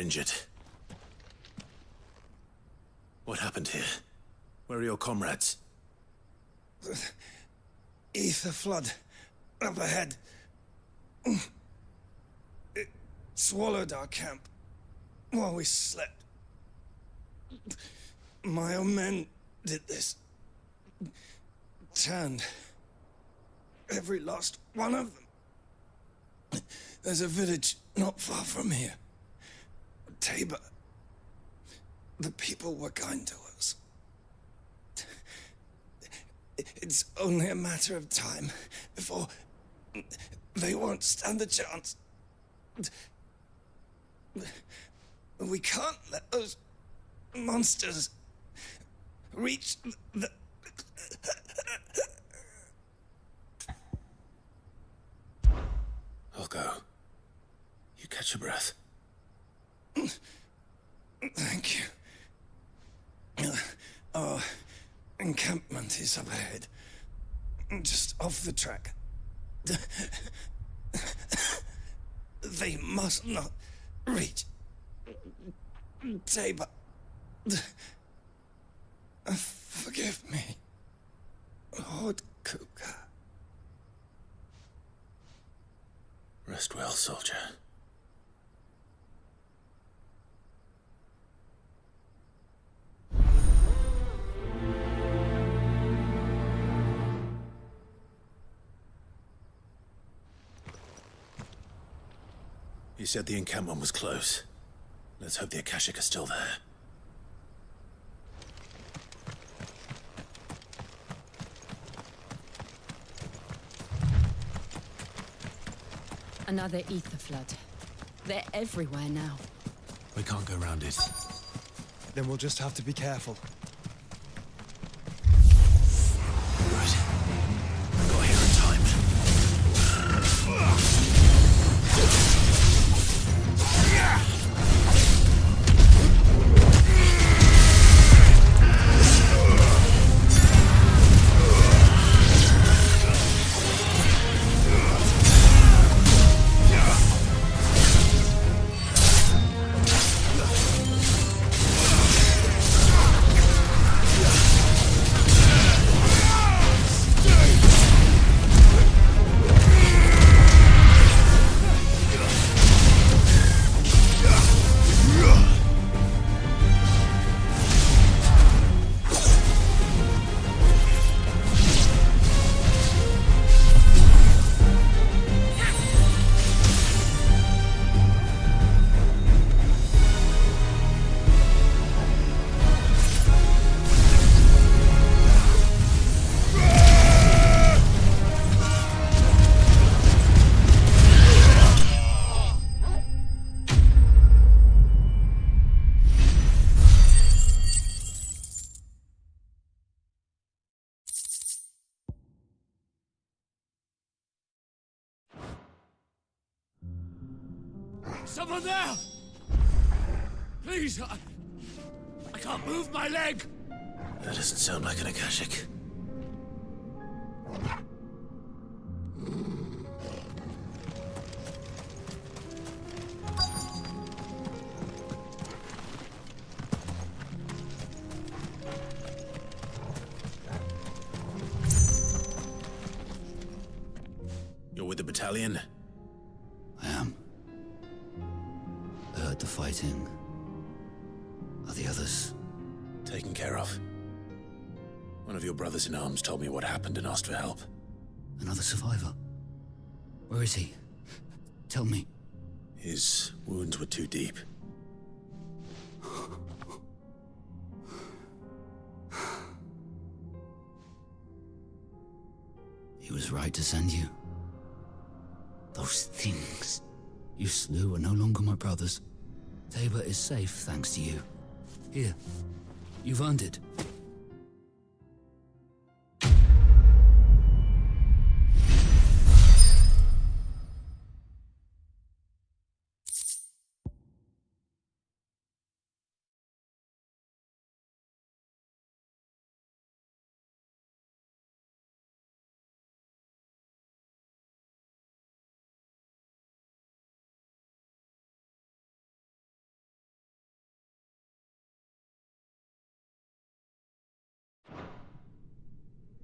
injured. What happened here? Where are your comrades? Ether flood. Up ahead. It swallowed our camp while we slept. My own men did this. Turned every last one of them. There's a village not far from here. Tabor. The people were kind to us. It's only a matter of time before they won't stand a chance. We can't let those monsters reach the... I'll go. You catch your breath. Thank you. Our encampment is up ahead. Just off the track. They must not reach Tabor. Forgive me, Lord Kuka. Rest well, soldier. You said the encampment was close. Let's hope the Akashic are still there. Another ether flood. They're everywhere now. We can't go around it. Then we'll just have to be careful. Right. Got here in time. Someone there! Please, I can't move my leg! That doesn't sound like an Akashic. You're with the battalion? I am. I heard the fighting. Are the others? Taken care of. One of your brothers in arms told me what happened and asked for help. Another survivor? Where is he? Tell me. His wounds were too deep. He was right to send you. Those things you slew are no longer my brothers. Tabor is safe thanks to you. Here, you've earned it.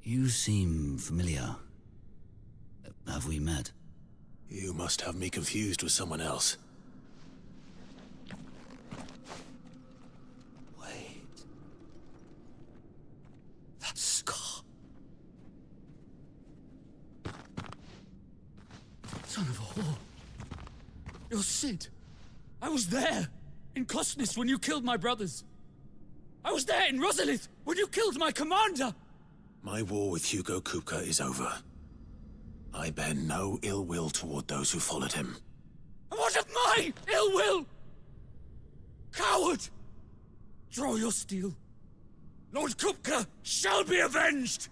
You seem familiar. Have we met? You must have me confused with someone else. Wait. That scar. Son of a whore. You're Sid. I was there in Kosnis when you killed my brothers. I was there in Rosalith when you killed my commander. My war with Hugo Kupka is over. I bear no ill will toward those who followed him. And what of my ill will? Coward! Draw your steel. Lord Kupka shall be avenged!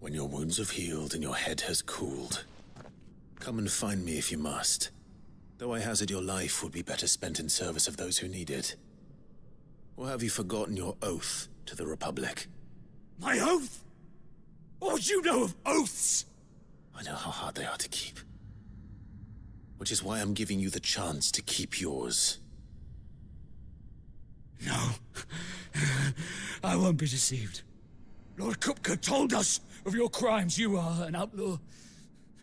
When your wounds have healed and your head has cooled, come and find me if you must. Though I hazard your life would be better spent in service of those who need it. Or have you forgotten your oath to the Republic? My oath? What would you know of oaths? I know how hard they are to keep. Which is why I'm giving you the chance to keep yours. No. I won't be deceived. Lord Kupka told us of your crimes. You are an outlaw.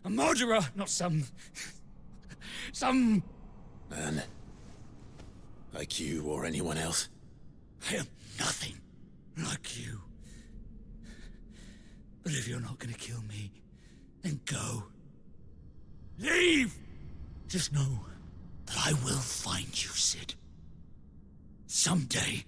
A murderer, not some Man. Like you or anyone else. I am nothing like you. But if you're not gonna kill me, then go. Leave! Just know that I will find you, Sid. Someday.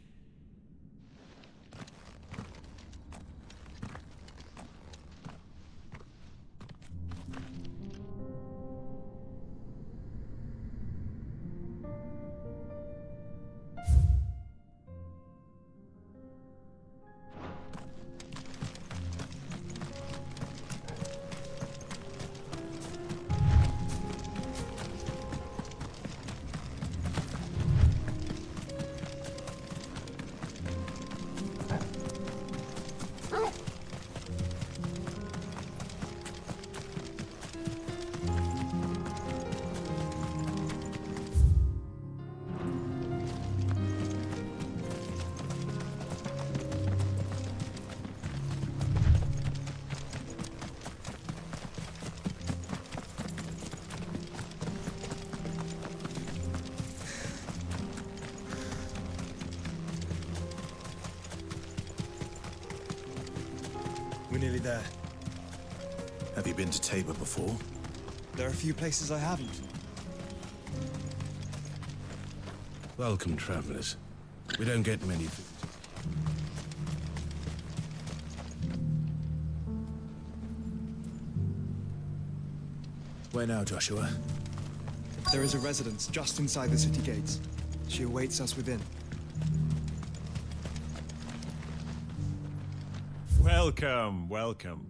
We're nearly there. Have you been to Tabor before? There are a few places I haven't. Welcome, travelers. We don't get many visitors. Where now, Joshua? There is a residence just inside the city gates. She awaits us within. Welcome, welcome.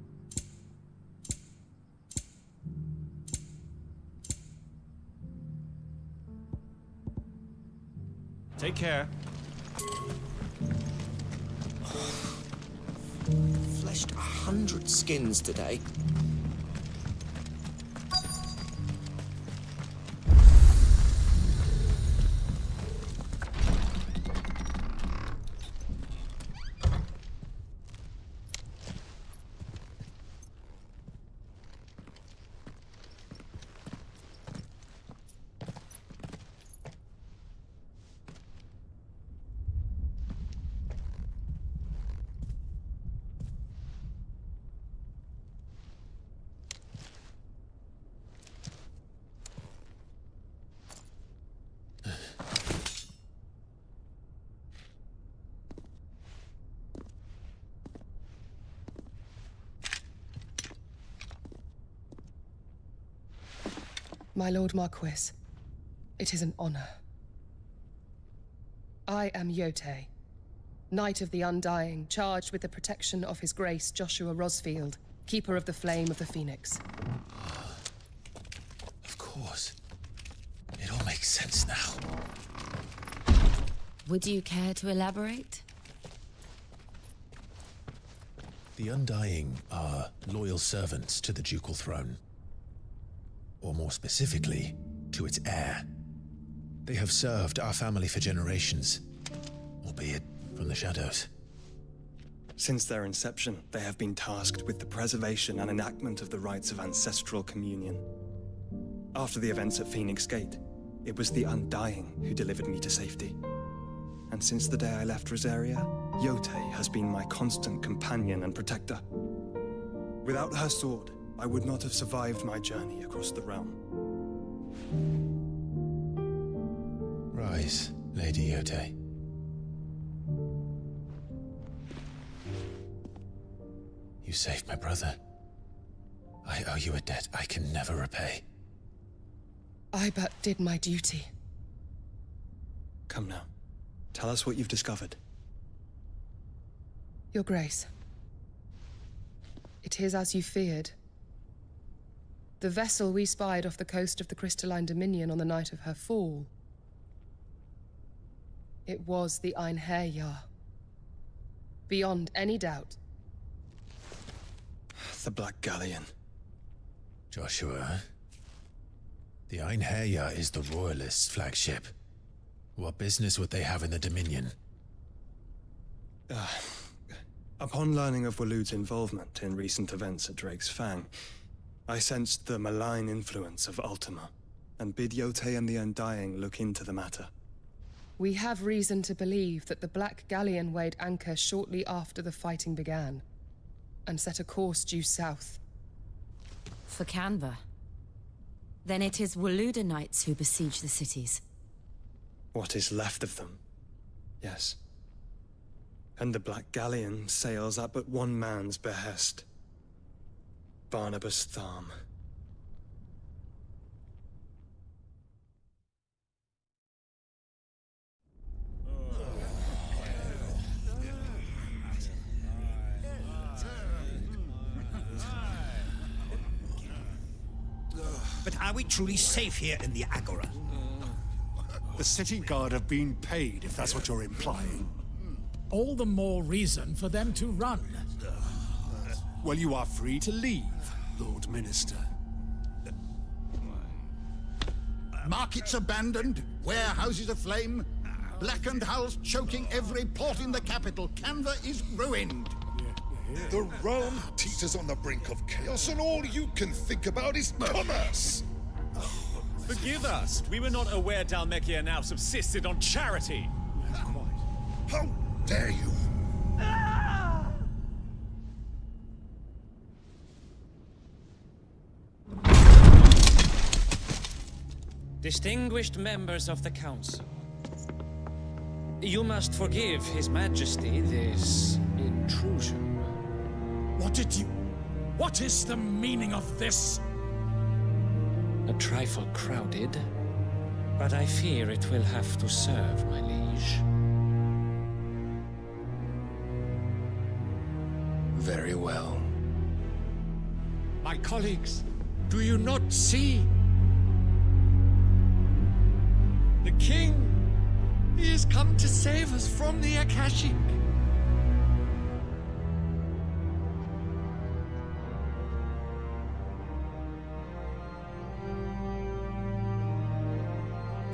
Take care. Fleshed 100 skins today. My Lord Marquis, it is an honor. I am Yote, Knight of the Undying, charged with the protection of His Grace Joshua Rosfield, Keeper of the Flame of the Phoenix. Of course. It all makes sense now. Would you care to elaborate? The Undying are loyal servants to the ducal throne. Or more specifically, to its heir. They have served our family for generations, albeit from the shadows. Since their inception, they have been tasked with the preservation and enactment of the rites of ancestral communion. After the events at Phoenix Gate, it was the Undying who delivered me to safety. And since the day I left Rosaria, Yotei has been my constant companion and protector. Without her sword, I would not have survived my journey across the realm. Rise, Lady Yotei. You saved my brother. I owe you a debt I can never repay. I but did my duty. Come now. Tell us what you've discovered. Your Grace. It is as you feared. The vessel we spied off the coast of the Crystalline Dominion on the night of her fall. It was the Einherjar. Beyond any doubt. The Black Galleon. Joshua, the Einherjar is the Royalists' flagship. What business would they have in the Dominion? Upon learning of Waloed's involvement in recent events at Drake's Fang, I sensed the malign influence of Ultima, and bid Yotei and the Undying look into the matter. We have reason to believe that the Black Galleon weighed anchor shortly after the fighting began, and set a course due south. For Canva. Then it is Waloed knights who besiege the cities. What is left of them, yes. And the Black Galleon sails at but one man's behest. Barnabas Tharm. But are we truly safe here in the Agora? The city guard have been paid, if that's what you're implying. All the more reason for them to run. Well, you are free to leave, Lord Minister. Markets abandoned, warehouses aflame, blackened hulls choking every port in the capital. Canva is ruined. The realm teeters on the brink of chaos, and all you can think about is commerce! Forgive us. We were not aware Dhalmekia now subsisted on charity. How dare you? Distinguished members of the Council, you must forgive His Majesty this intrusion. What is the meaning of this? A trifle crowded, but I fear it will have to serve, my liege. Very well. My colleagues, do you not see? The king, he has come to save us from the Akashic.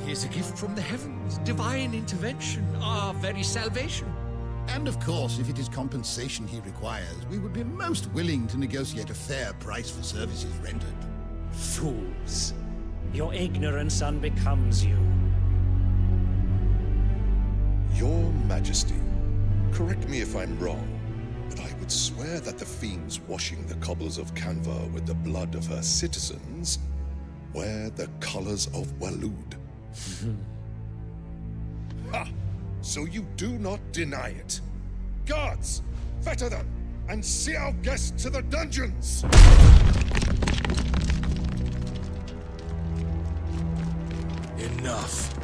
He is a gift from the heavens, divine intervention, our very salvation. And of course, if it is compensation he requires, we would be most willing to negotiate a fair price for services rendered. Fools. Your ignorance unbecomes you. Your Majesty, correct me if I'm wrong, but I would swear that the fiends washing the cobbles of Canva with the blood of her citizens wear the colors of Waloed. Ha! So you do not deny it. Guards, fetter them, and see our guests to the dungeons! Enough.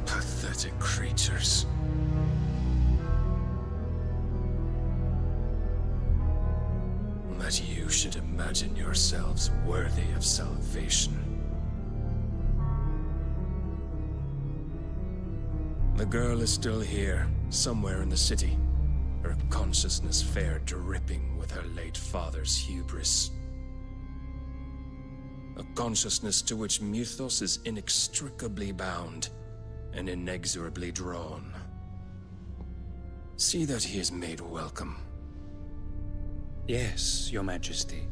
Pathetic creatures. That you should imagine yourselves worthy of salvation. The girl is still here, somewhere in the city. her consciousness fair dripping with her late father's hubris. A consciousness to which Mythos is inextricably bound and inexorably drawn. See that he is made welcome. Yes, Your Majesty.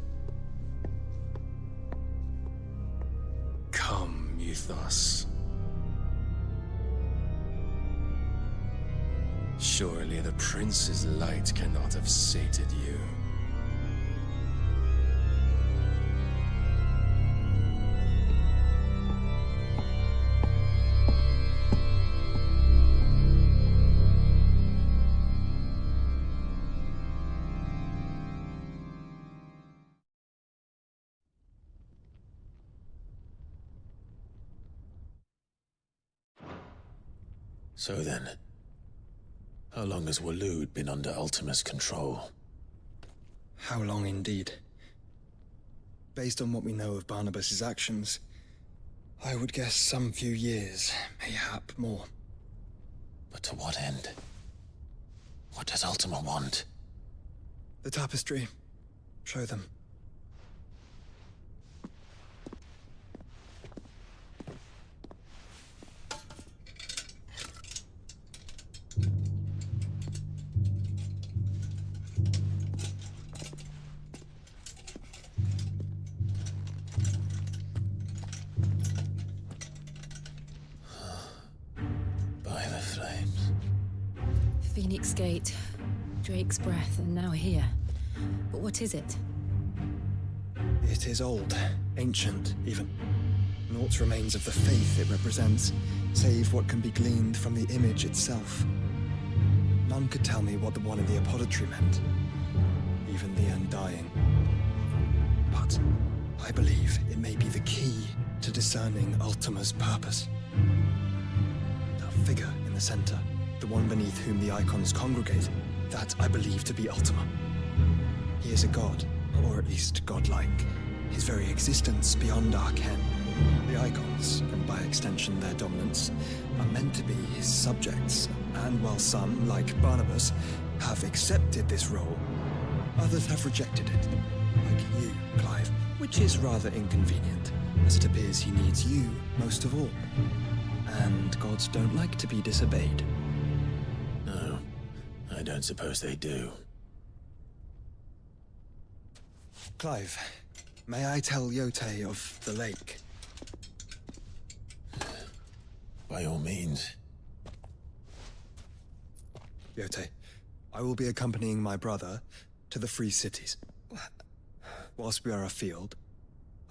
Come, Mythos. Surely the prince's light cannot have sated you. So then, how long has Waloed been under Ultima's control? How long indeed? Based on what we know of Barnabas's actions, I would guess some few years, mayhap more. But to what end? What does Ultima want? The tapestry. Show them. Phoenix Gate, Drake's Breath, and now here. But what is it? It is old, ancient, even. Naught remains of the faith it represents, save what can be gleaned from the image itself. None could tell me what the one in the apothecary meant, even the Undying. But I believe it may be the key to discerning Ultima's purpose. That figure in the center, the one beneath whom the icons congregate, that I believe to be Ultima. He is a god, or at least godlike, his very existence beyond our ken. The icons, and by extension their dominance, are meant to be his subjects, and while some, like Barnabas, have accepted this role, others have rejected it, like you, Clive, which is rather inconvenient, as it appears he needs you most of all. And gods don't like to be disobeyed. No, I don't suppose they do. Clive, may I tell Yote of the lake? By all means. Yote, I will be accompanying my brother to the Free Cities. Whilst we are afield,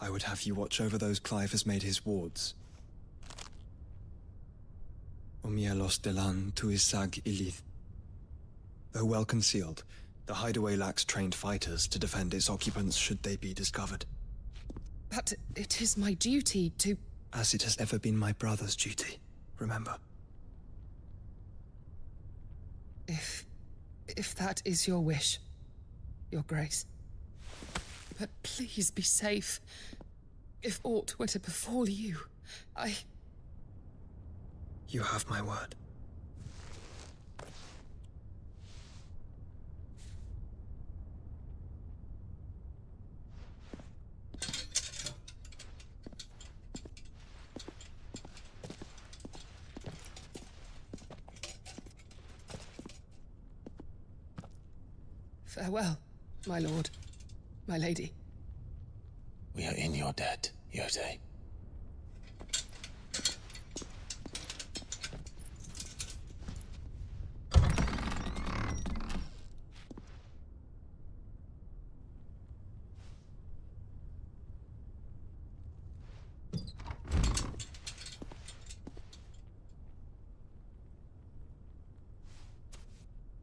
I would have you watch over those Clive has made his wards. Omielos delan tuisag ilith. Though well concealed, the hideaway lacks trained fighters to defend its occupants should they be discovered. But it is my duty to... As it has ever been my brother's duty, remember. If that is your wish, Your Grace. But please be safe. If aught were to befall you, You have my word. Farewell, my lord, my lady. We are in your debt, Yote.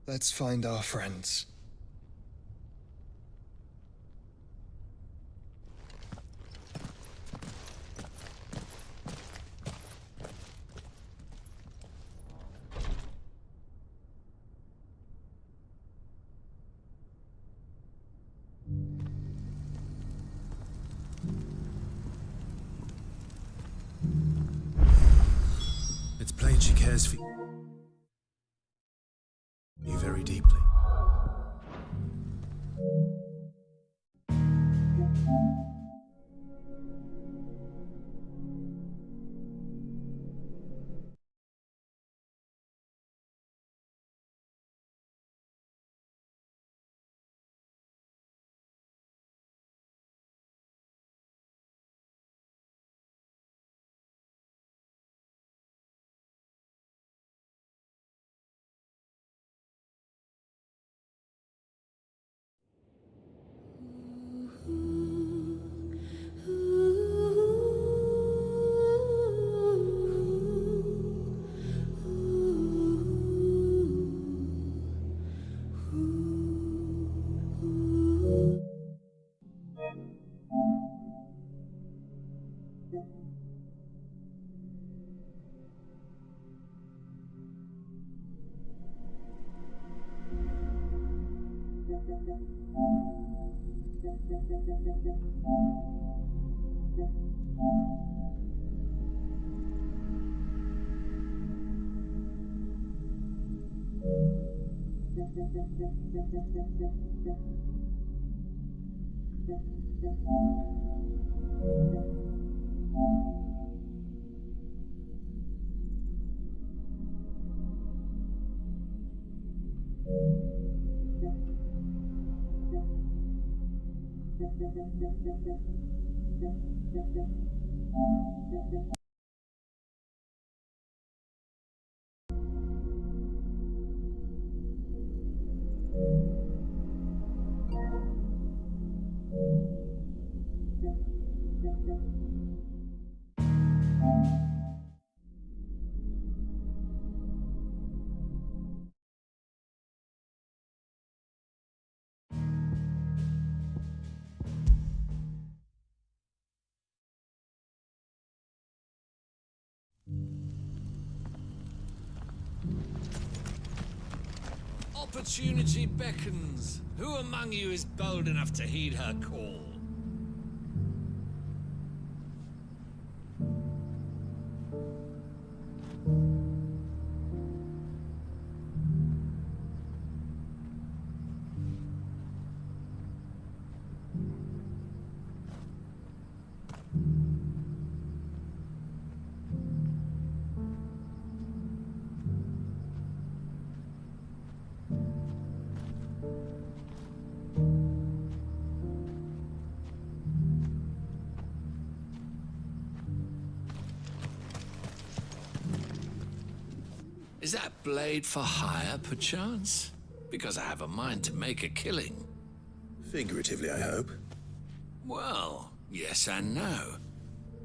Let's find our friends. It's plain she cares for you very deeply. Opportunity beckons. Who among you is bold enough to heed her call? Is that blade for hire, perchance? Because I have a mind to make a killing. Figuratively, I hope. Well, yes and no.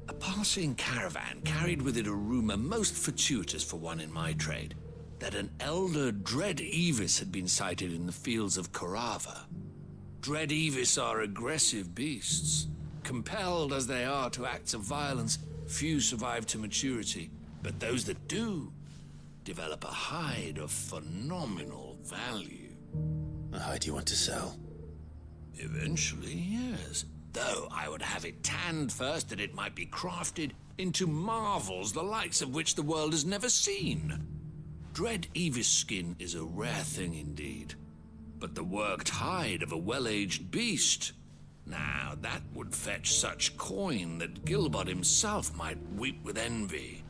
A passing caravan carried with it a rumor most fortuitous for one in my trade, that an elder Dread Evis had been sighted in the fields of Korava. Dread Evis are aggressive beasts. Compelled as they are to acts of violence, few survive to maturity, but those that do develop a hide of phenomenal value. A hide you want to sell? Eventually, yes. Though I would have it tanned first that it might be crafted into marvels the likes of which the world has never seen. Dread Evis skin is a rare thing indeed. But the worked hide of a well-aged beast, now that would fetch such coin that Gilbert himself might weep with envy.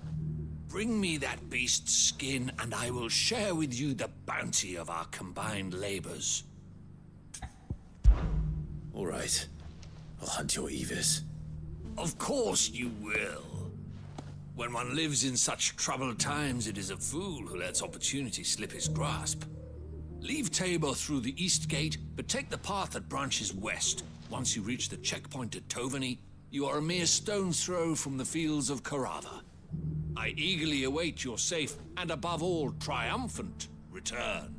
Bring me that beast's skin, and I will share with you the bounty of our combined labors. All right. I'll hunt your Evis. Of course you will. When one lives in such troubled times, it is a fool who lets opportunity slip his grasp. Leave Tabor through the east gate, but take the path that branches west. Once you reach the checkpoint at Tovani, you are a mere stone's throw from the fields of Korava. I eagerly await your safe, and above all, triumphant return.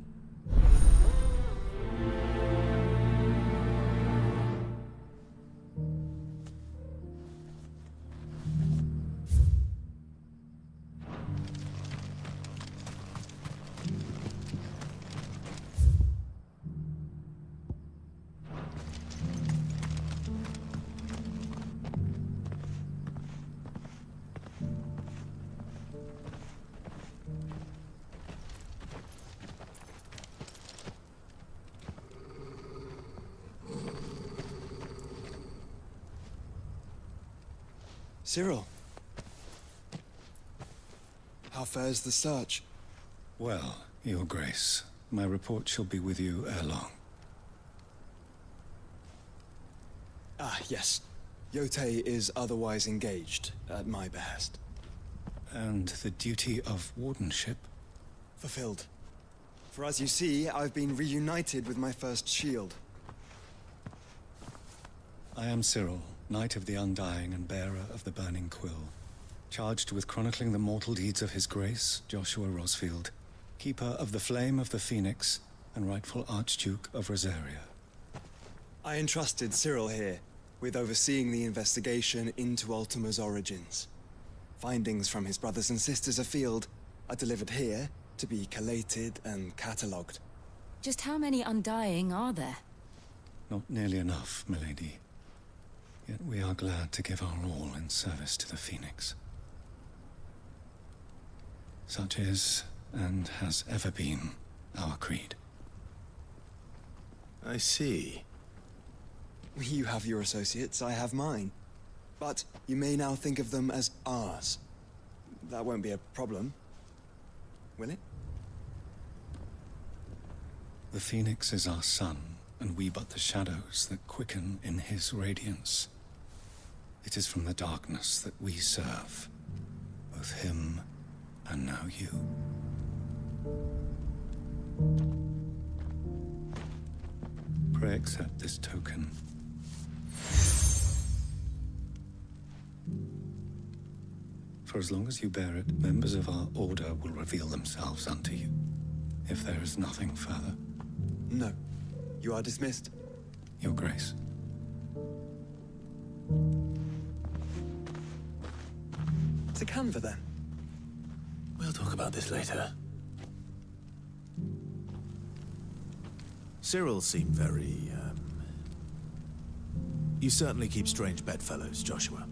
Cyril. How fares the search? Well, Your Grace, my report shall be with you ere long. Ah, yes. Yotei is otherwise engaged, at my behest. And the duty of wardenship? Fulfilled. For as you see, I've been reunited with my first shield. I am Cyril, Knight of the Undying and bearer of the Burning Quill, charged with chronicling the mortal deeds of His Grace, Joshua Rosfield, Keeper of the Flame of the Phoenix and rightful Archduke of Rosaria. I entrusted Cyril here with overseeing the investigation into Ultima's origins. Findings from his brothers and sisters afield are delivered here to be collated and catalogued. Just how many Undying are there? Not nearly enough, milady. Yet we are glad to give our all in service to the Phoenix. Such is, and has ever been, our creed. I see. You have your associates, I have mine. But you may now think of them as ours. That won't be a problem, will it? The Phoenix is our sun, and we but the shadows that quicken in his radiance. It is from the darkness that we serve, both him and now you. Pray accept this token. For as long as you bear it, members of our order will reveal themselves unto you, if there is nothing further. No. You are dismissed. Your Grace. To Canva, then. We'll talk about this later. Cyril seemed very, You certainly keep strange bedfellows, Joshua.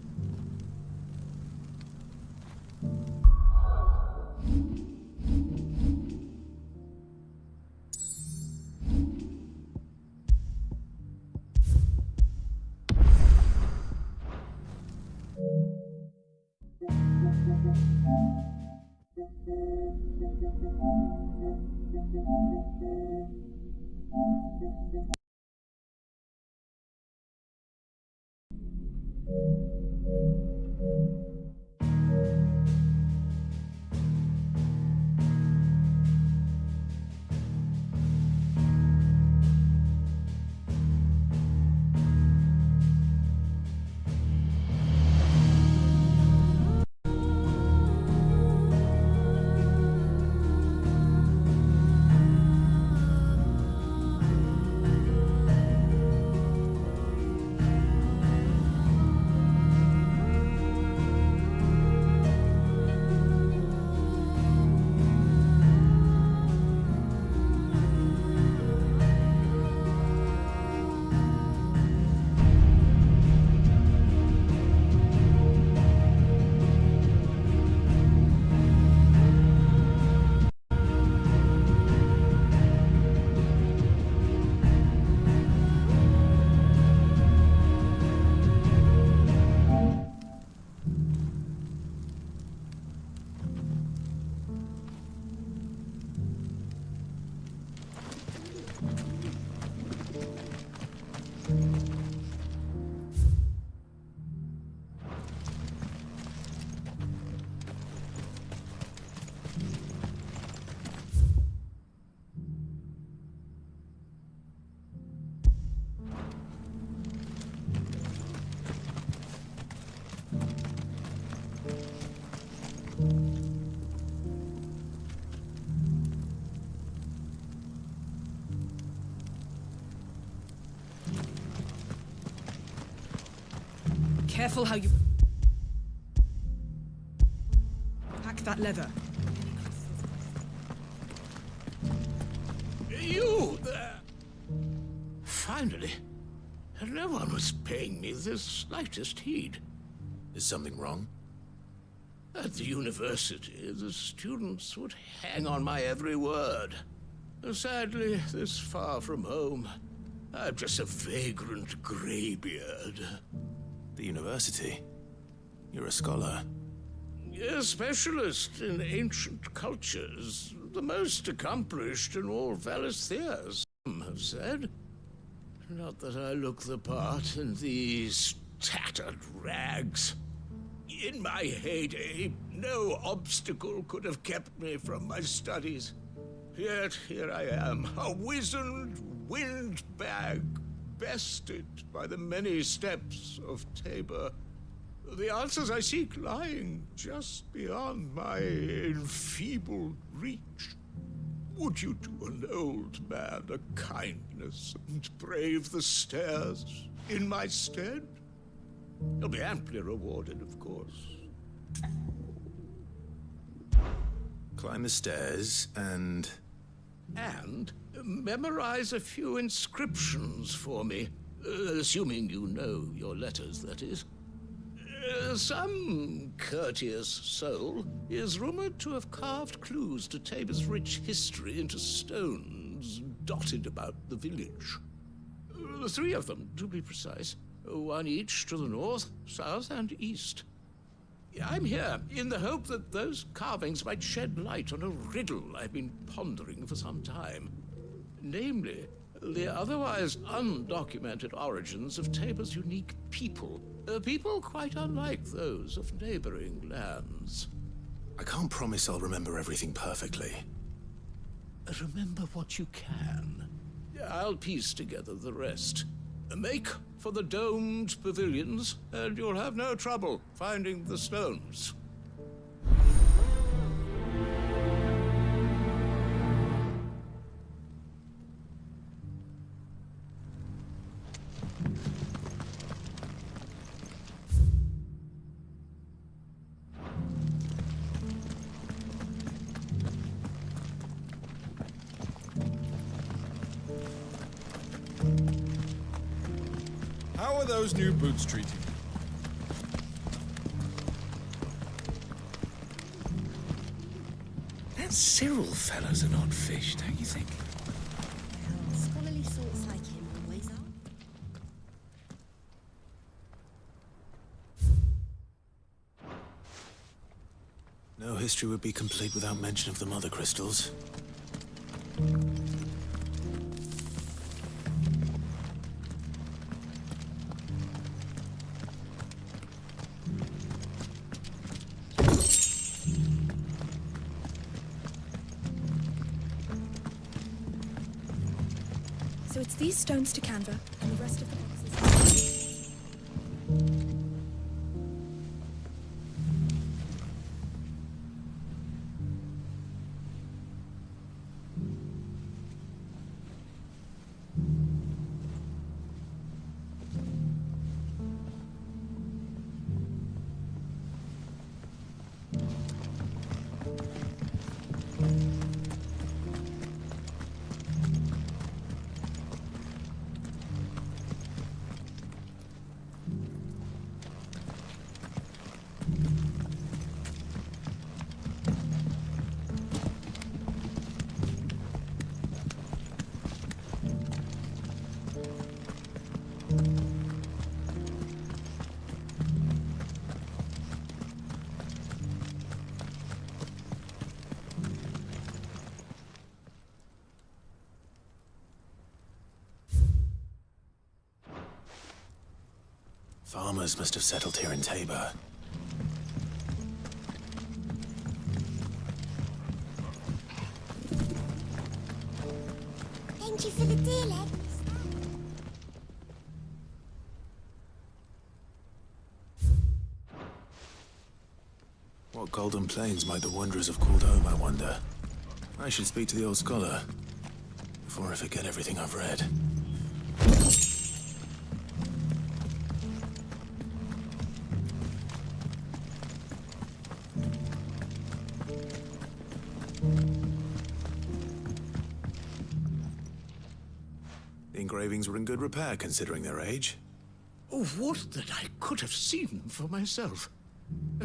Careful how you pack that leather. You there! Finally. No one was paying me the slightest heed. Is something wrong? At the university, the students would hang on my every word. Sadly, this far from home, I'm just a vagrant greybeard. The university? You're a scholar. A specialist in ancient cultures. The most accomplished in all Valisthea, some have said. Not that I look the part in these tattered rags. In my heyday, no obstacle could have kept me from my studies. Yet here I am, a wizened windbag, bested by the many steps of Tabor. The answers I seek lying just beyond my enfeebled reach. Would you do an old man a kindness and brave the stairs in my stead? You'll be amply rewarded, of course. Climb the stairs and memorize a few inscriptions for me, assuming you know your letters, that is. Some courteous soul is rumored to have carved clues to Tabor's rich history into stones dotted about the village. 3 of them, to be precise, one each to the north, south, and east. I'm here in the hope that those carvings might shed light on a riddle I've been pondering for some time. Namely, the otherwise undocumented origins of Tabor's unique people. People quite unlike those of neighboring lands. I can't promise I'll remember everything perfectly. Remember what you can. I'll piece together the rest. Make for the domed pavilions, and you'll have no trouble finding the stones. How are those new boots treating you? That Cyril fellow's an odd fish, don't you think? Scholarly sorts like him always are. No history would be complete without mention of the mother crystals. So it's these stones to Canva, and the rest of the boxes. Farmers must have settled here in Tabor. Thank you for the deal, Ed. What golden plains might the wanderers have called home, I wonder? I should speak to the old scholar before I forget everything I've read. The engravings were in good repair, considering their age. Oh, would that I could have seen for myself.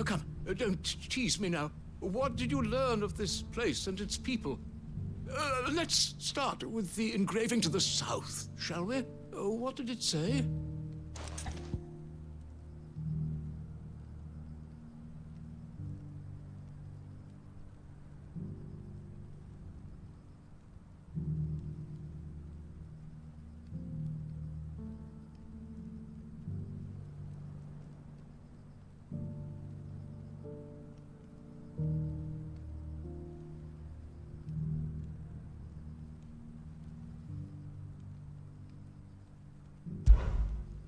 Come, don't tease me now. What did you learn of this place and its people? Let's start with the engraving to the south, shall we? What did it say?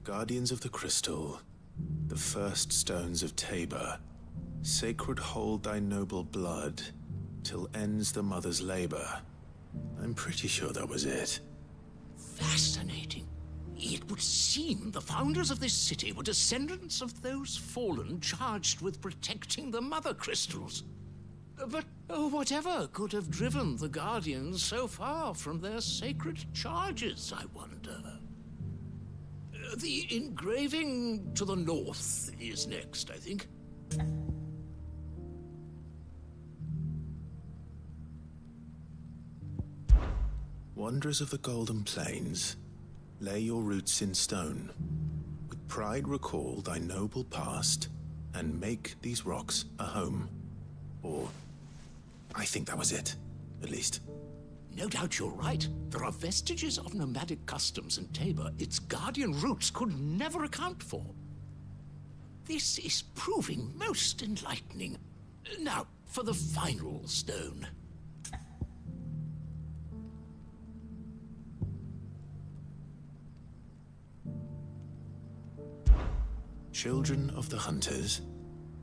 Guardians of the Crystal, the first stones of Tabor, sacred hold thy noble blood, till ends the mother's labor. I'm pretty sure that was it. Fascinating. It would seem the founders of this city were descendants of those fallen charged with protecting the mother crystals. But whatever could have driven the Guardians so far from their sacred charges, I wonder? The engraving to the north is next, I think. Wanderers of the Golden Plains, lay your roots in stone. With pride recall thy noble past, and make these rocks a home. Or, I think that was it, at least. No doubt you're right. There are vestiges of nomadic customs in Tabor its guardian roots could never account for. This is proving most enlightening. Now, for the final stone. Children of the hunters,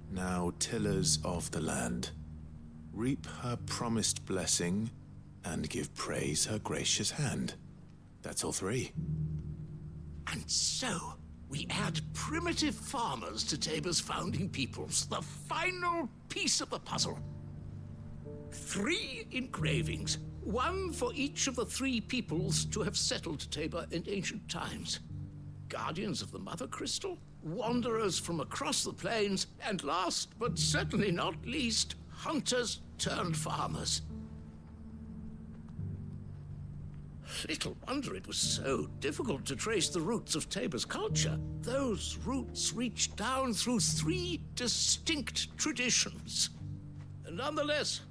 now tillers of the land, reap her promised blessing and give praise her gracious hand. That's all three. And so, we add primitive farmers to Tabor's founding peoples, the final piece of the puzzle. 3 engravings, one for each of the 3 peoples to have settled Tabor in ancient times. Guardians of the Mother Crystal, wanderers from across the plains, and last but certainly not least, hunters turned farmers. Little wonder it was so difficult to trace the roots of Tabor's culture. Those roots reach down through 3 distinct traditions. Nonetheless,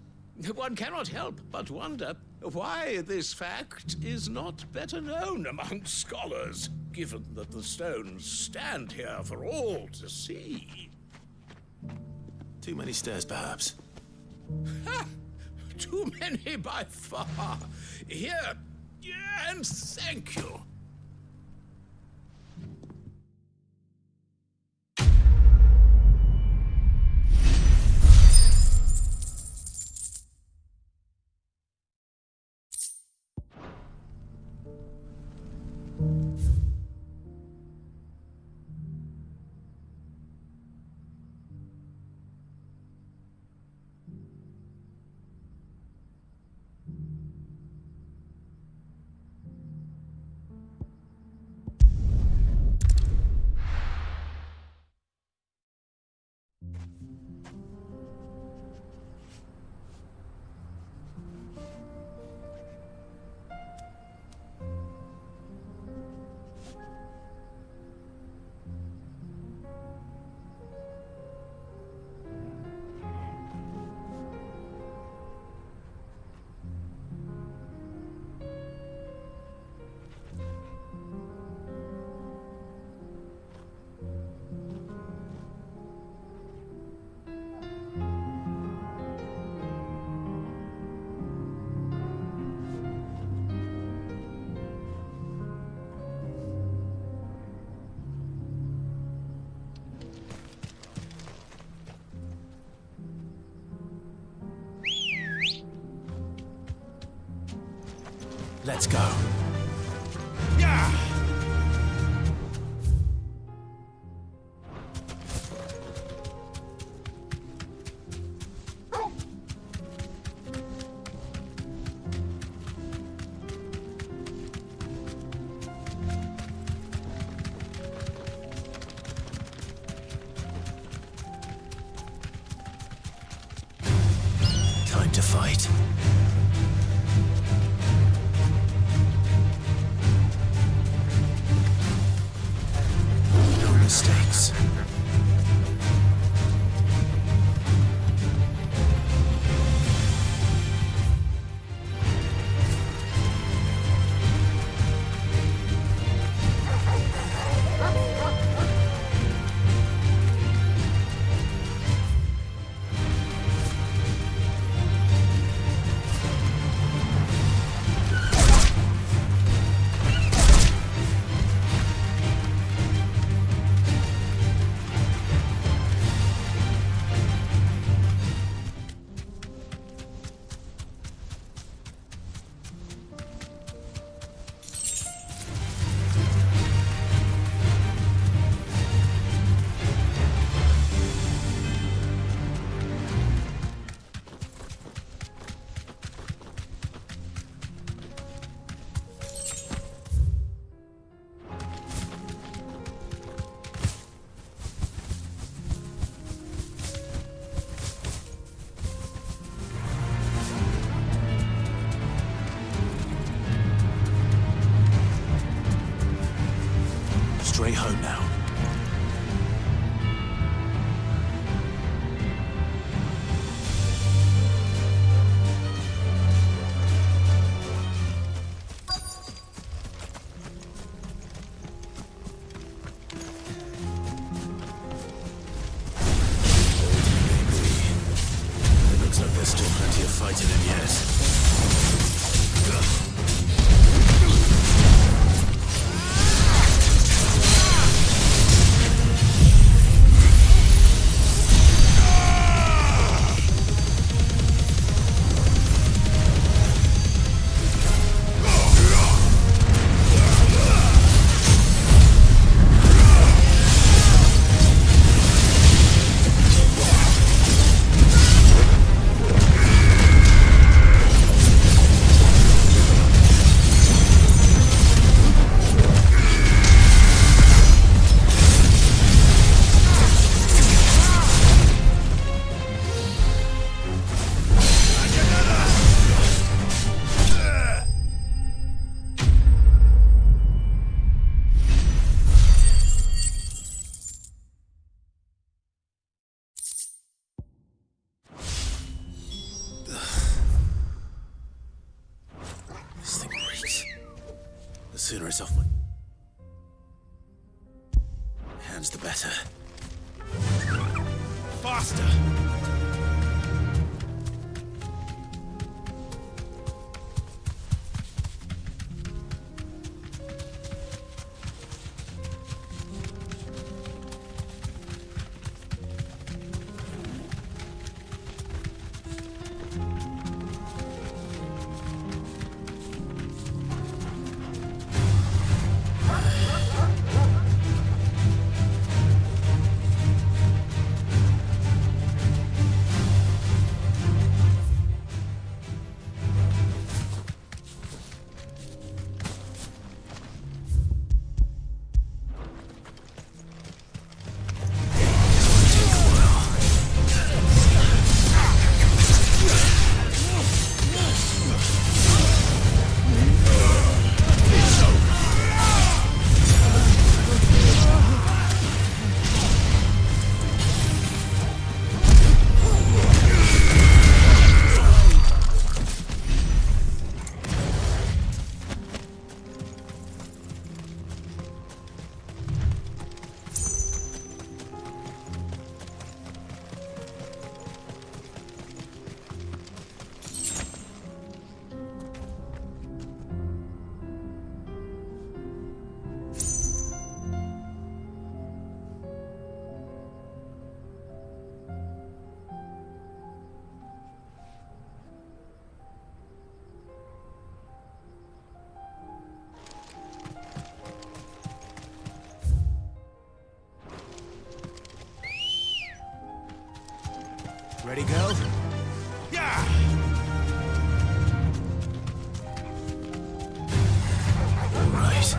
one cannot help but wonder why this fact is not better known among scholars, given that the stones stand here for all to see. Too many stairs, perhaps. Ha! Too many by far. Here, and thank you. Let's go. Yeah! Time to fight. No mistakes. sooner it's off my hands, the better. Faster! Ready, girl? Yeah! All right.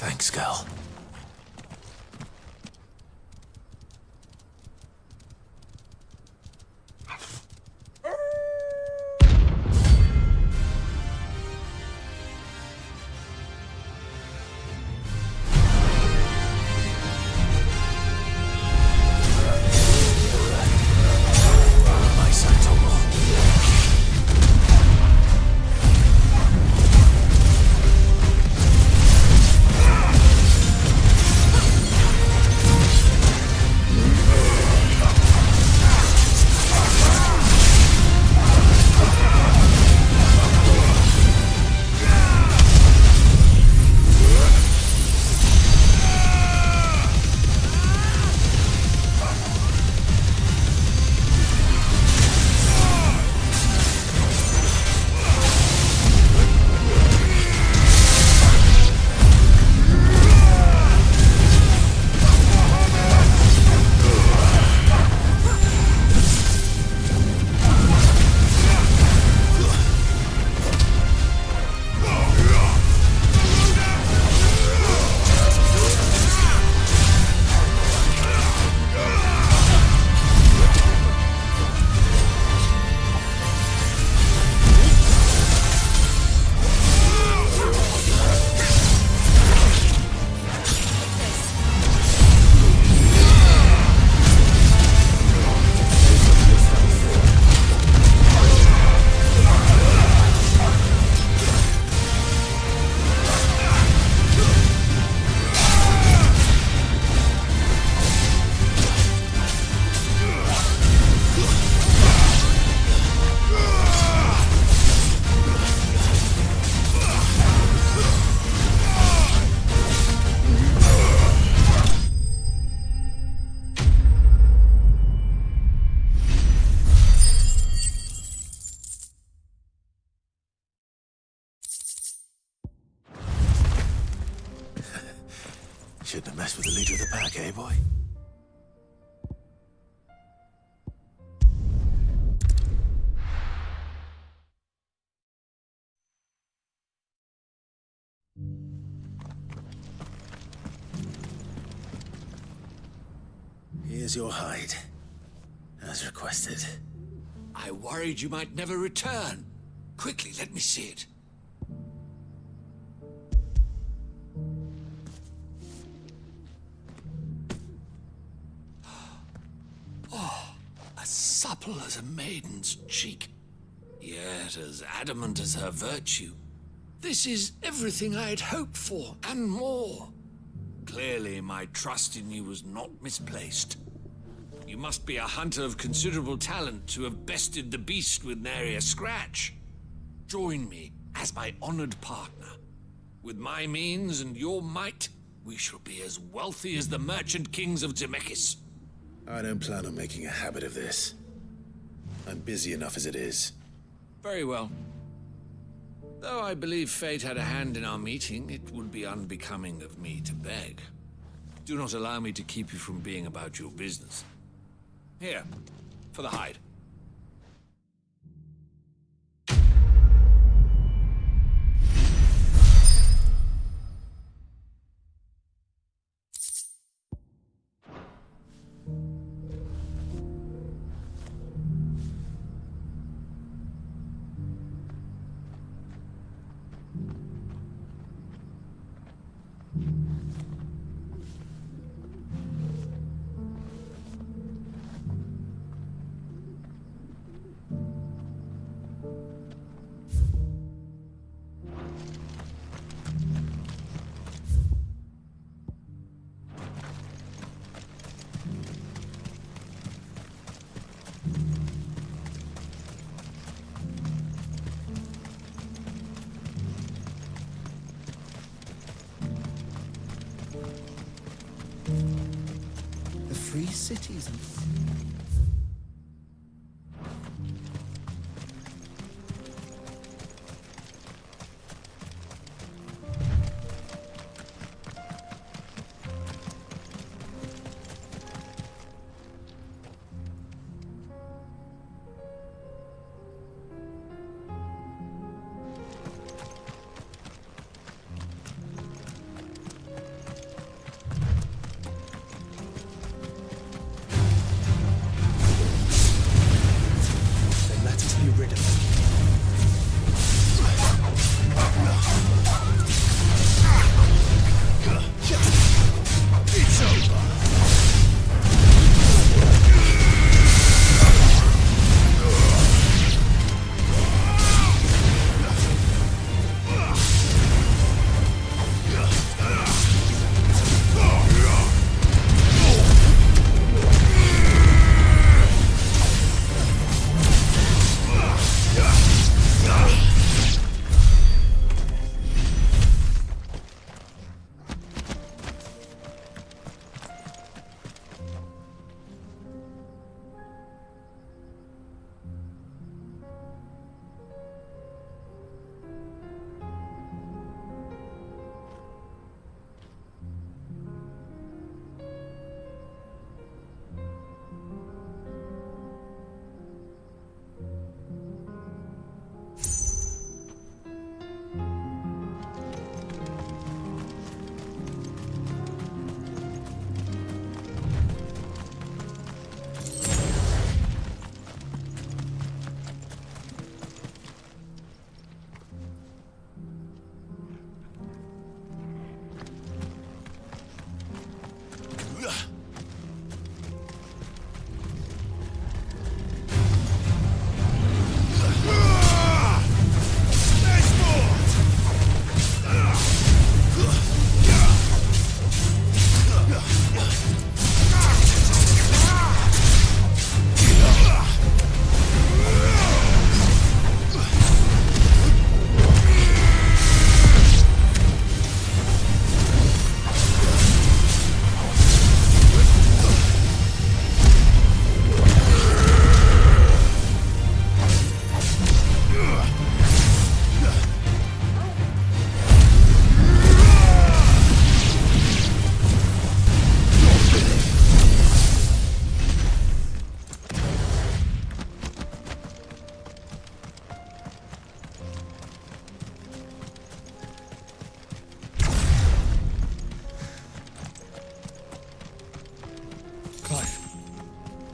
Thanks, girl. is your hide, as requested. I worried you might never return. Quickly, let me see it. Oh, as supple as a maiden's cheek, yet as adamant as her virtue. This is everything I had hoped for, and more. Clearly, my trust in you was not misplaced. You must be a hunter of considerable talent to have bested the beast with nary a scratch. Join me as my honored partner. With my means and your might, we shall be as wealthy as the merchant kings of Zemeckis. I don't plan on making a habit of this. I'm busy enough as it is. Very well. Though I believe fate had a hand in our meeting, it would be unbecoming of me to beg. Do not allow me to keep you from being about your business. Here, for the hide. The free cities.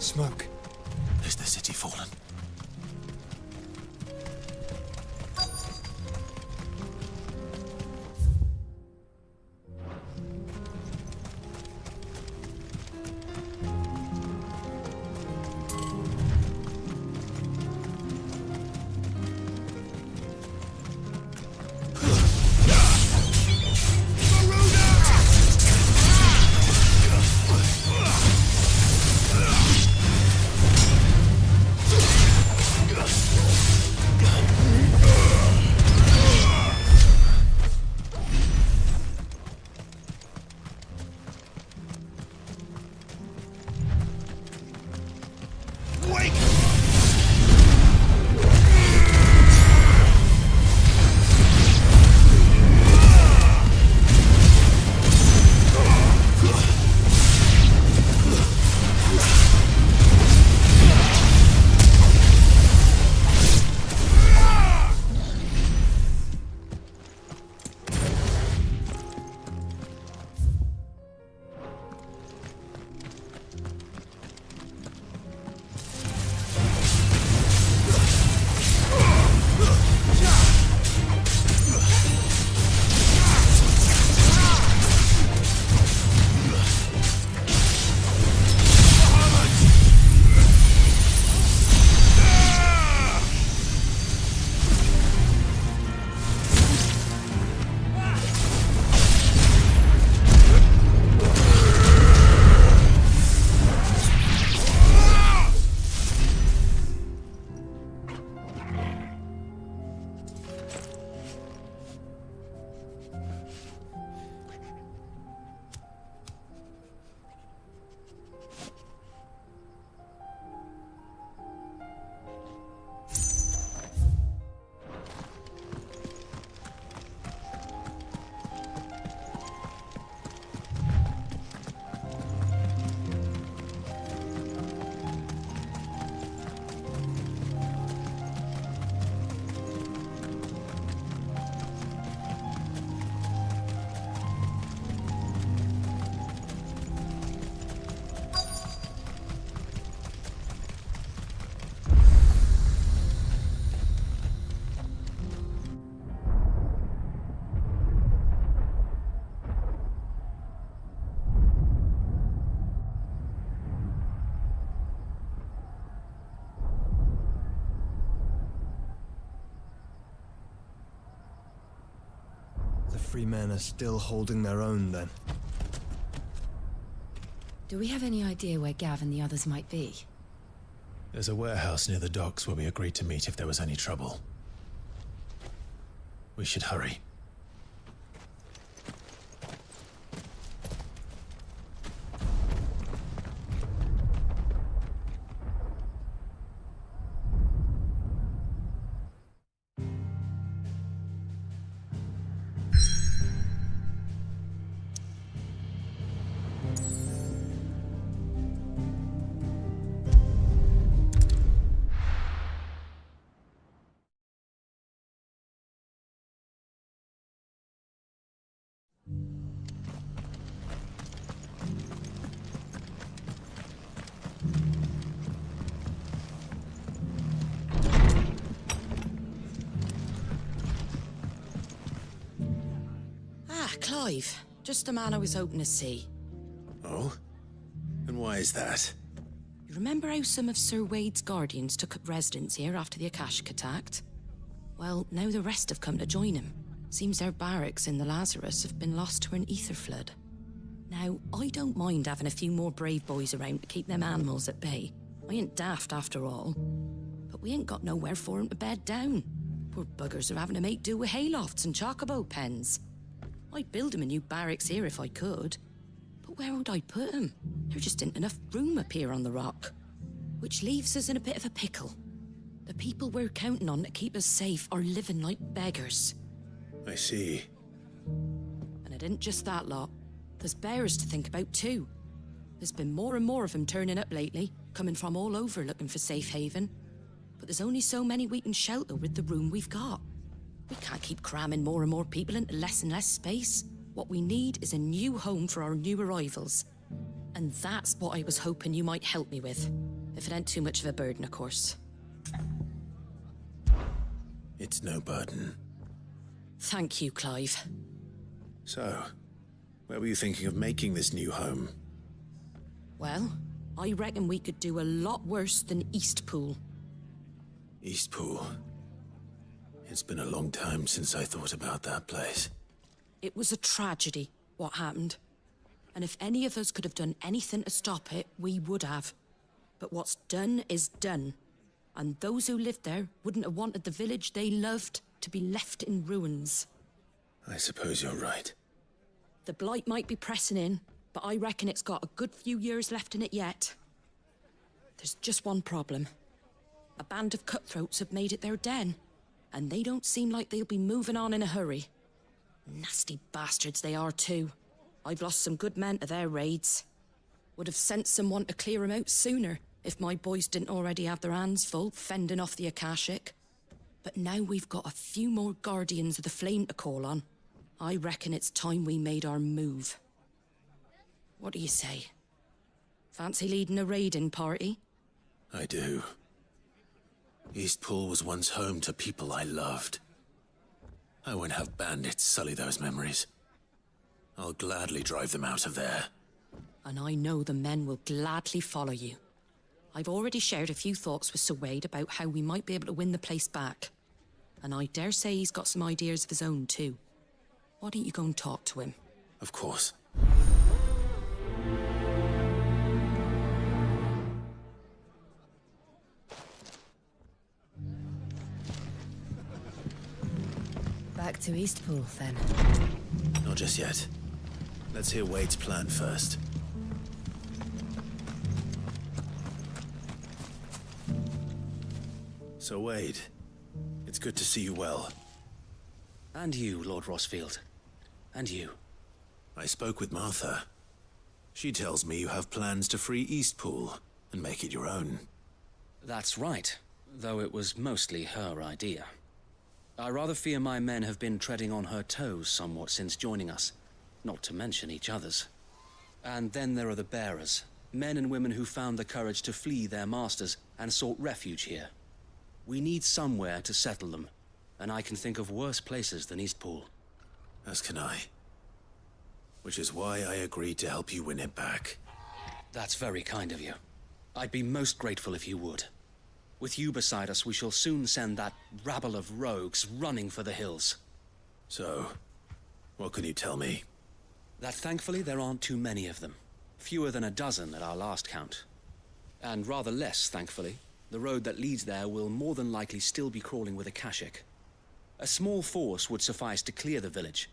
Smoke. Is the city fallen? The free men are still holding their own, then. Do we have any idea where Gav and the others might be? There's a warehouse near the docks where we agreed to meet if there was any trouble. We should hurry. Clive. Just the man I was hoping to see. Oh? And why is that? You remember how some of Sir Wade's guardians took up residence here after the Akashic attacked? Well, now the rest have come to join him. Seems their barracks in the Lazarus have been lost to an ether flood. Now, I don't mind having a few more brave boys around to keep them animals at bay. I ain't daft after all. But we ain't got nowhere for 'em to bed down. Poor buggers are having to make do with haylofts and chocobo pens. I'd build 'em a new barracks here if I could. But where would I put 'em? There just ain't enough room up here on the rock. Which leaves us in a bit of a pickle. The people we're counting on to keep us safe are living like beggars. I see. And it ain't just that lot. There's bears to think about too. There's been more and more of them turning up lately, coming from all over looking for safe haven. But there's only so many we can shelter with the room we've got. We can't keep cramming more and more people into less and less space. What we need is a new home for our new arrivals. And that's what I was hoping you might help me with. If it ain't too much of a burden, of course. It's no burden. Thank you, Clive. So, where were you thinking of making this new home? Well, I reckon we could do a lot worse than Eastpool. Eastpool? It's been a long time since I thought about that place. It was a tragedy, what happened. And if any of us could have done anything to stop it, we would have. But what's done is done. And those who lived there wouldn't have wanted the village they loved to be left in ruins. I suppose you're right. The blight might be pressing in, but I reckon it's got a good few years left in it yet. There's just one problem. A band of cutthroats have made it their den, and they don't seem like they'll be moving on in a hurry. Nasty bastards they are too. I've lost some good men to their raids. Would have sent someone to clear them out sooner if my boys didn't already have their hands full fending off the Akashic. But now we've got a few more Guardians of the Flame to call on. I reckon it's time we made our move. What do you say? Fancy leading a raiding party? I do. Eastpool was once home to people I loved. I won't have bandits sully those memories. I'll gladly drive them out of there. And I know the men will gladly follow you. I've already shared a few thoughts with Sir Wade about how we might be able to win the place back. And I dare say he's got some ideas of his own too. Why don't you go and talk to him? Of course. Back to Eastpool, then. Not just yet. Let's hear Wade's plan first. So, Wade, it's good to see you well. And you, Lord Rosfield. And you. I spoke with Martha. She tells me you have plans to free Eastpool and make it your own. That's right, though it was mostly her idea. I rather fear my men have been treading on her toes somewhat since joining us, not to mention each other's. And then there are the bearers, men and women who found the courage to flee their masters and sought refuge here. We need somewhere to settle them, and I can think of worse places than Eastpool. As can I. Which is why I agreed to help you win it back. That's very kind of you. I'd be most grateful if you would. With you beside us, we shall soon send that rabble of rogues running for the hills. So, what can you tell me? That thankfully there aren't too many of them. Fewer than a dozen at our last count. And rather less, thankfully. The road that leads there will more than likely still be crawling with Akashic. A small force would suffice to clear the village,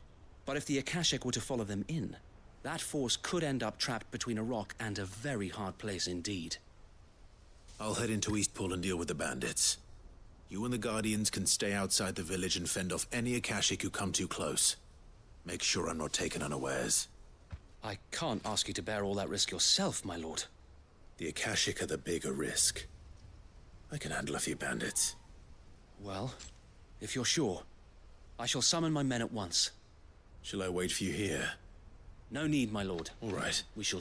but if the Akashic were to follow them in, that force could end up trapped between a rock and a very hard place indeed. I'll head into Eastpool and deal with the bandits. You and the Guardians can stay outside the village and fend off any Akashic who come too close. Make sure I'm not taken unawares. I can't ask you to bear all that risk yourself, my lord. The Akashic are the bigger risk. I can handle a few bandits. Well, if you're sure, I shall summon my men at once. Shall I wait for you here? No need, my lord. All right. We shall...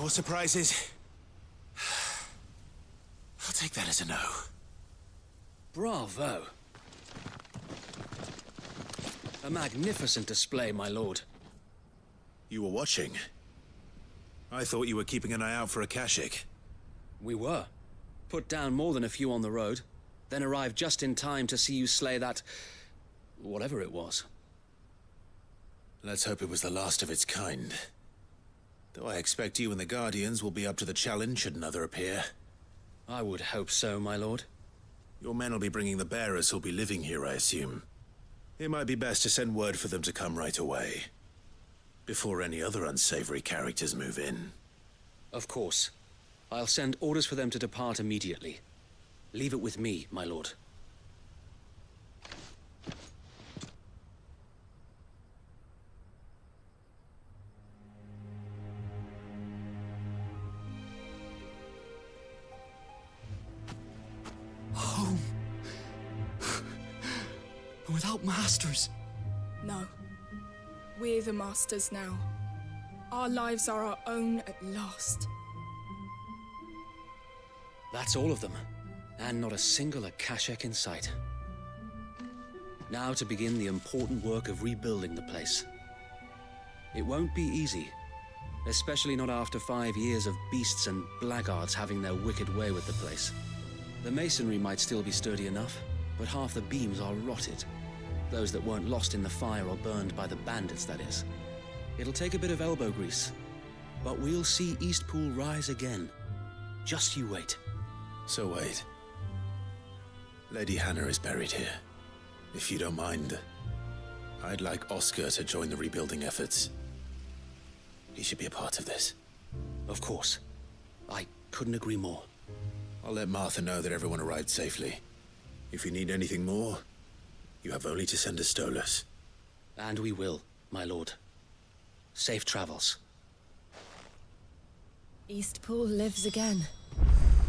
more surprises? I'll take that as a no. Bravo. A magnificent display, my lord. You were watching. I thought you were keeping an eye out for a Kashik. We were. Put down more than a few on the road, then arrived just in time to see you slay that... whatever it was. Let's hope it was the last of its kind. Though I expect you and the Guardians will be up to the challenge should another appear. I would hope so, my lord. Your men will be bringing the bearers who'll be living here, I assume. It might be best to send word for them to come right away, before any other unsavory characters move in. Of course. I'll send orders for them to depart immediately. Leave it with me, my lord. Home. Without masters. No. We're the masters now. Our lives are our own at last. That's all of them. And not a single Akashek in sight. Now to begin the important work of rebuilding the place. It won't be easy. Especially not after 5 years of beasts and blackguards having their wicked way with the place. The masonry might still be sturdy enough, but half the beams are rotted. Those that weren't lost in the fire or burned by the bandits, that is. It'll take a bit of elbow grease, but we'll see Eastpool rise again. Just you wait. So wait. Lady Hannah is buried here. If you don't mind, I'd like Oscar to join the rebuilding efforts. He should be a part of this. Of course. I couldn't agree more. I'll let Martha know that everyone arrived safely. If you need anything more, you have only to send a Stolas. And we will, my lord. Safe travels. Eastpool lives again.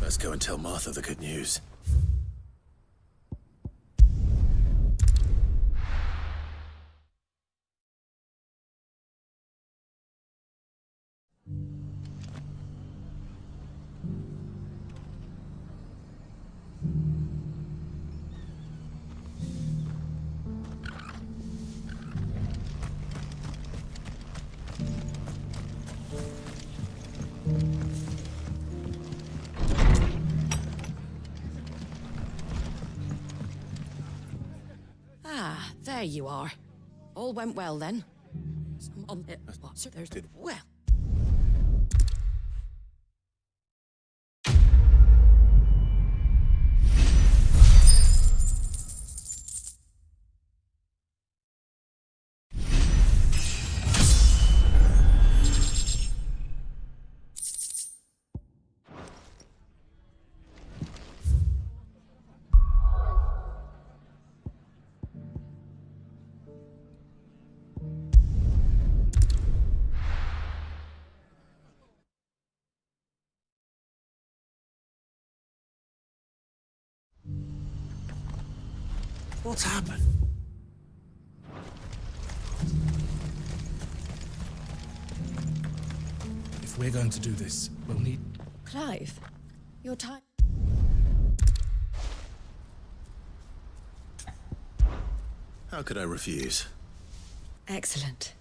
Let's go and tell Martha the good news. Ah, there you are. All went well then. Well. What's happened? If we're going to do this, we'll need... Clive, your time... How could I refuse? Excellent.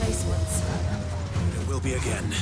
place once. There will be again.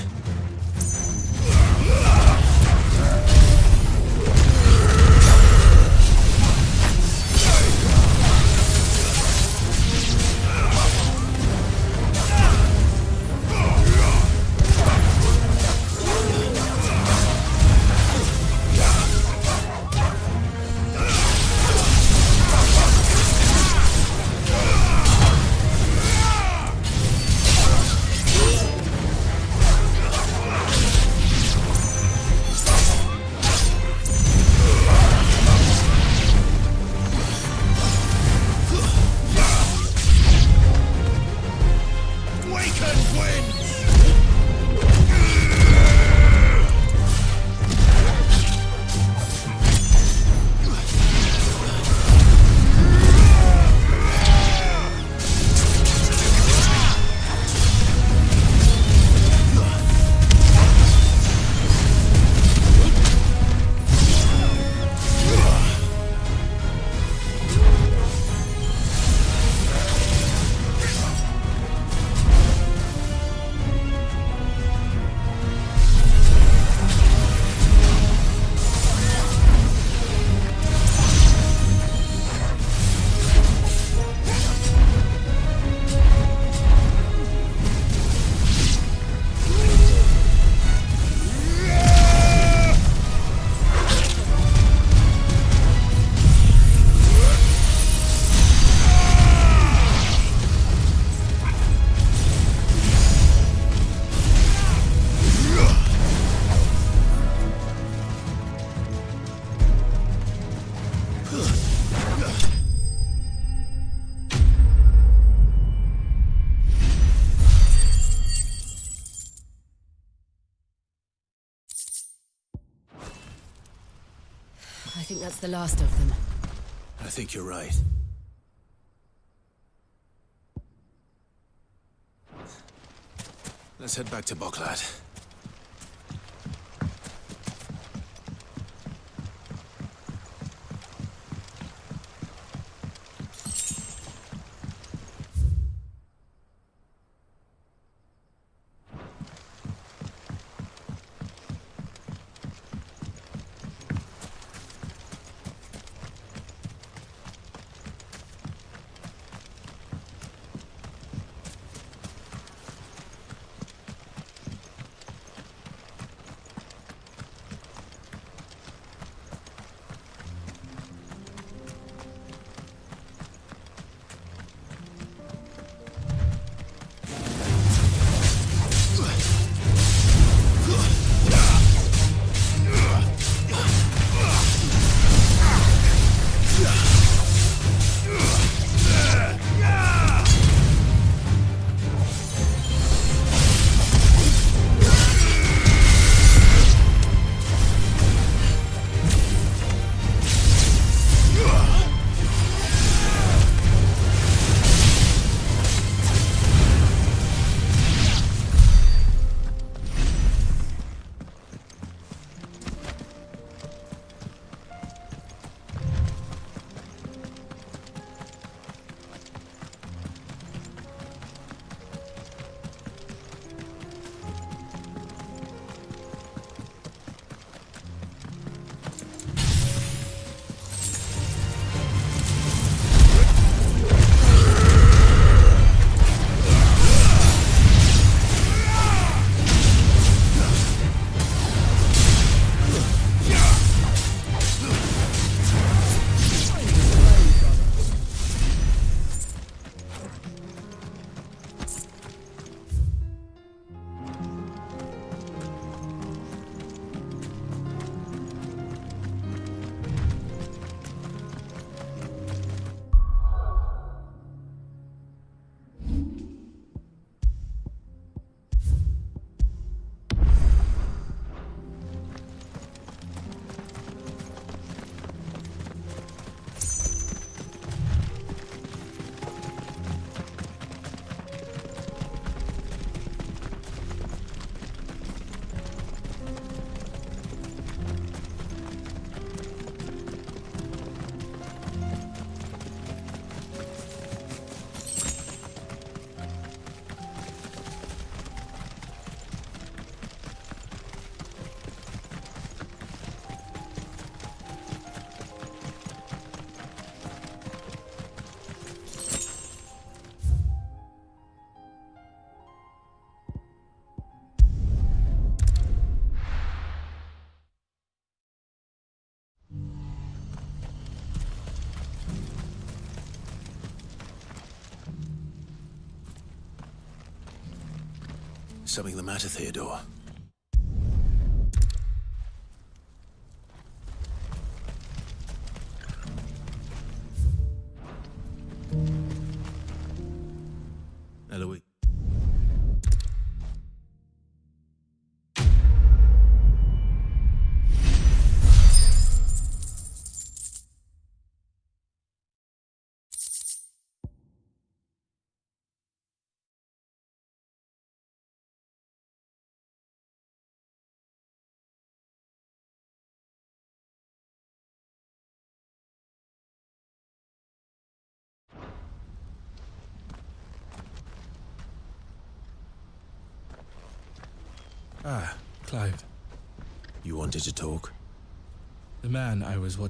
I think that's the last of them. I think you're right. Let's head back to Boklat. Something the matter, Theodore? Eloise. Ah, Clive. You wanted to talk? The man I was watching